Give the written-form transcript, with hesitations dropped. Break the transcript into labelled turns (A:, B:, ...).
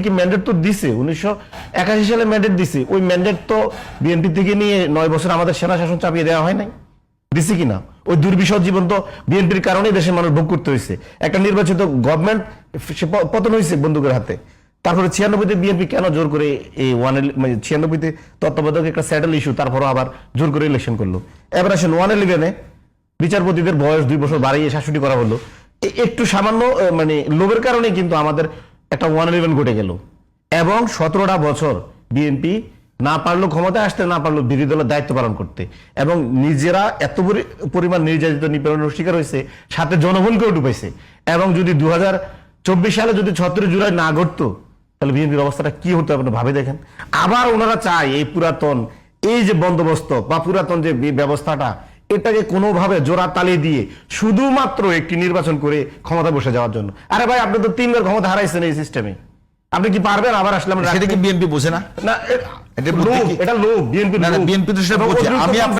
A: কি ম্যান্ডেট তো দিছে 1981 সালে ম্যান্ডেট দিছে, ওই ম্যান্ডেট তো বিএনপি থেকে নিয়ে 9 বছর আমাদের সেনা শাসন চাপিয়ে দেওয়া হয় নাই, দিছে কিনা? ওই দুর্বিষহ জীবন তো বিএনপির কারণেই দেশের মানুষ ভোগ করতে হয়েছে। একটা নির্বাচিত গভর্নমেন্ট পতন হয়েছে বন্দুকের হাতে। তারপরে 96-তে বিএনপি কেন জোর করে এই 96-তে তত্ত্বাবধায়ক একটা স্যাটেল ইস্যু, তারপরও আবার জোর করে ইলেকশন করলো। এবার আসেন 111-এ বিচারপতিদের বয়স 2 বছর বাড়িয়ে 67 করা হলো। একটু সামান্য লোভের কারণে কিন্তু আমাদের একটা 111 ঘটে গেল, এবং 17টা বছর বিএনপি না পারলো ক্ষমতায় আসতে, না পারলো বিরোধী দলের দায়িত্ব পালন করতে, এবং নিজেরা এত পরিমাণ নির্যাতিত নিপীড়নের শিকার হয়েছে, সাথে জনগণকেও ডুবাইছে। এবং যদি 2024 সালে যদি 36 জুলাই না ঘটতো, তাহলে বিএনপির অবস্থাটা কি হতো আপনি ভাবে দেখেন। আবার ওনারা চায় এই পুরাতন এই যে বন্দোবস্ত বা পুরাতন যে ব্যবস্থাটা, এটাকে কোনোভাবে জোড়া তালি দিয়ে শুধুমাত্র একটি নির্বাচন করে ক্ষমতা বসে যাওয়ার জন্য। আরে ভাই, আপনি তো 3বার ক্ষমতা হারাইছেন এই সিস্টেমে, আপনি কি পারবেন আবার আসলে?
B: সেটা কি বিএনপি বোঝে না?
A: না, এটা লোভ, বিএনপি
B: বিএনপি তো সেটা বোঝে। আমি